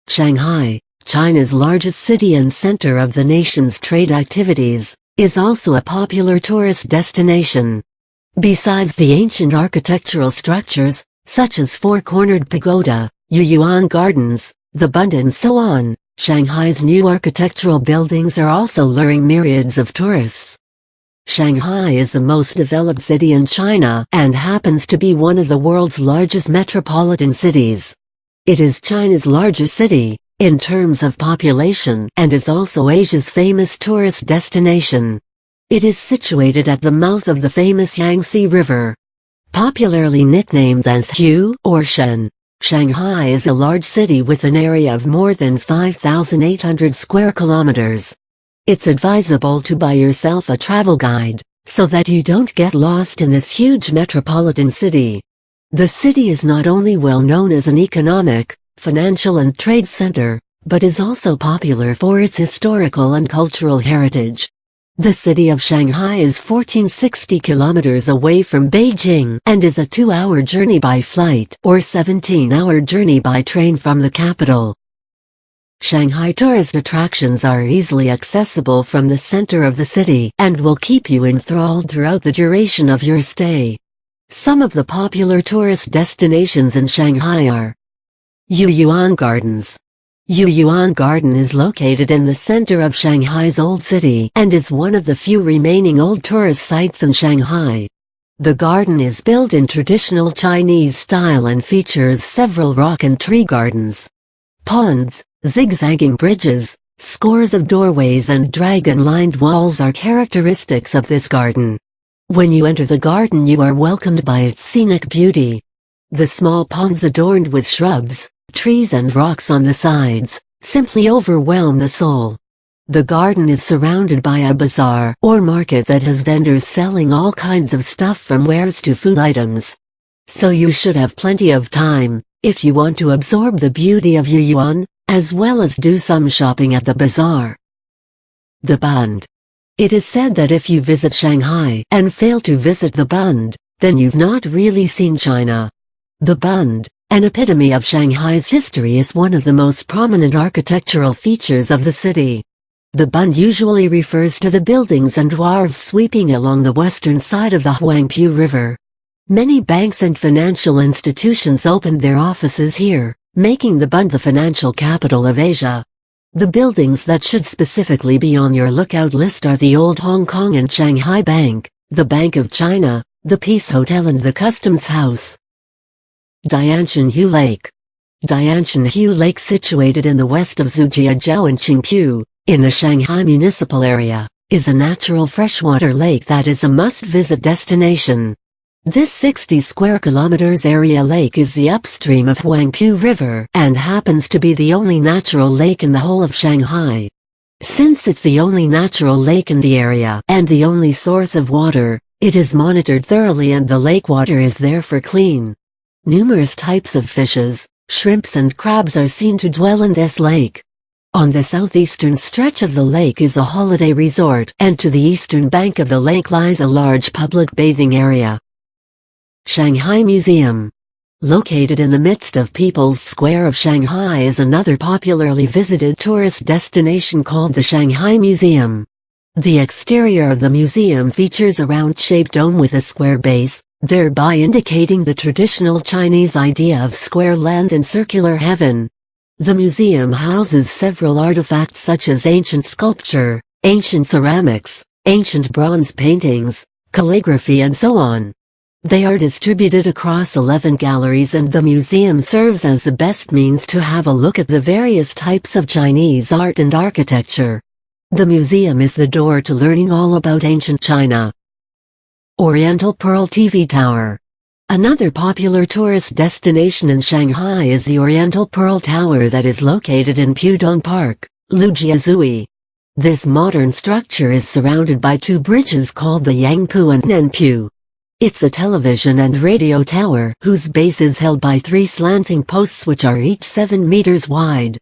Shanghai, China's largest city and center of the nation's trade activities, is also a popular tourist destination. Besides the ancient architectural structures, such as four-cornered pagoda, Yuyuan Gardens, the Bund and so on, Shanghai's new architectural buildings are also luring myriads of tourists. Shanghai is the most developed city in China and happens to be one of the world's largest metropolitan cities. It is China's largest city, in terms of population, and is also Asia's famous tourist destination. It is situated at the mouth of the famous Yangtze River. Popularly nicknamed as Hu or Shen, Shanghai is a large city with an area of more than 5,800 square kilometers. It's advisable to buy yourself a travel guide, so that you don't get lost in this huge metropolitan city. The city is not only well known as an economic, financial and trade center, but is also popular for its historical and cultural heritage. The city of Shanghai is 1,460 kilometers away from Beijing and is a 2-hour journey by flight or 17-hour journey by train from the capital. Shanghai tourist attractions are easily accessible from the center of the city and will keep you enthralled throughout the duration of your stay. Some of the popular tourist destinations in Shanghai are Yuyuan Gardens. Yuyuan Garden is located in the center of Shanghai's old city and is one of the few remaining old tourist sites in Shanghai. The garden is built in traditional Chinese style and features several rock and tree gardens. Ponds, zigzagging bridges, scores of doorways and dragon-lined walls are characteristics of this garden. When you enter the garden you are welcomed by its scenic beauty. The small ponds adorned with shrubs, trees and rocks on the sides, simply overwhelm the soul. The garden is surrounded by a bazaar or market that has vendors selling all kinds of stuff from wares to food items. So you should have plenty of time, if you want to absorb the beauty of Yuyuan, as well as do some shopping at the bazaar. The Bund. It is said that if you visit Shanghai and fail to visit the Bund, then you've not really seen China. The Bund, an epitome of Shanghai's history, is one of the most prominent architectural features of the city. The Bund usually refers to the buildings and wharves sweeping along the western side of the Huangpu River. Many banks and financial institutions opened their offices here, making the Bund the financial capital of Asia. The buildings that should specifically be on your lookout list are the Old Hong Kong and Shanghai Bank, the Bank of China, the Peace Hotel and the Customs House. Dianshanhu Lake. Dianshanhu Lake, situated in the west of Zhujiazhou and Qingpu, in the Shanghai municipal area, is a natural freshwater lake that is a must-visit destination. This 60 square kilometers area lake is the upstream of Huangpu River and happens to be the only natural lake in the whole of Shanghai. Since it's the only natural lake in the area and the only source of water, it is monitored thoroughly and the lake water is therefore clean. Numerous types of fishes, shrimps and crabs are seen to dwell in this lake. On the southeastern stretch of the lake is a holiday resort, and to the eastern bank of the lake lies a large public bathing area. Shanghai Museum. Located in the midst of People's Square of Shanghai is another popularly visited tourist destination called the Shanghai Museum. The exterior of the museum features a round-shaped dome with a square base, thereby indicating the traditional Chinese idea of square land and circular heaven. The museum houses several artifacts such as ancient sculpture, ancient ceramics, ancient bronze paintings, calligraphy and so on. They are distributed across 11 galleries and the museum serves as the best means to have a look at the various types of Chinese art and architecture. The museum is the door to learning all about ancient China. Oriental Pearl TV Tower. Another popular tourist destination in Shanghai is the Oriental Pearl Tower that is located in Pudong Park, Lujiazui. This modern structure is surrounded by two bridges called the Yangpu and Nanpu. It's a television and radio tower whose base is held by 3 slanting posts which are each 7 meters wide.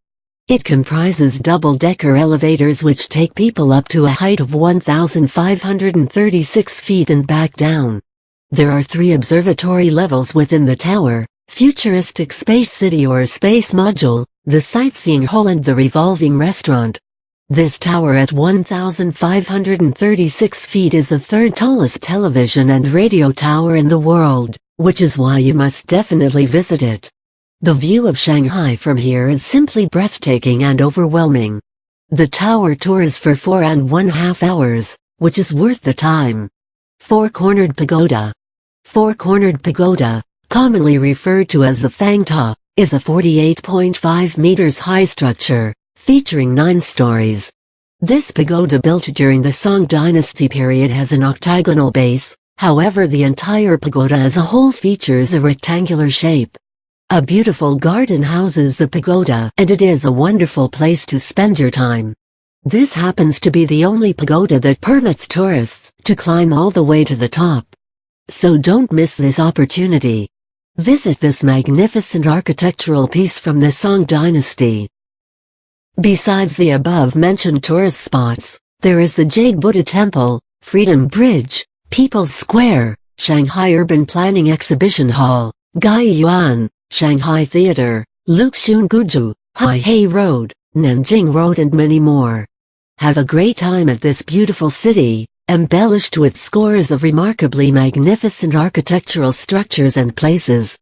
It comprises double-decker elevators which take people up to a height of 1,536 feet and back down. There are 3 observatory levels within the tower: Futuristic Space City or Space Module, the sightseeing hall and the revolving restaurant. This tower at 1,536 feet is the third tallest television and radio tower in the world, which is why you must definitely visit it. The view of Shanghai from here is simply breathtaking and overwhelming. The tower tours for 4.5 hours, which is worth the time. Four-cornered pagoda. Four-cornered pagoda, commonly referred to as the Fangta, is a 48.5 meters high structure, featuring 9 stories. This pagoda built during the Song dynasty period has an octagonal base, however the entire pagoda as a whole features a rectangular shape. A beautiful garden houses the pagoda and it is a wonderful place to spend your time. This happens to be the only pagoda that permits tourists to climb all the way to the top. So don't miss this opportunity. Visit this magnificent architectural piece from the Song dynasty. Besides the above-mentioned tourist spots, there is the Jade Buddha Temple, Freedom Bridge, People's Square, Shanghai Urban Planning Exhibition Hall, Gai Yuan, Shanghai Theater, Luxun Guju, Haihei Road, Nanjing Road and many more. Have a great time at this beautiful city, embellished with scores of remarkably magnificent architectural structures and places.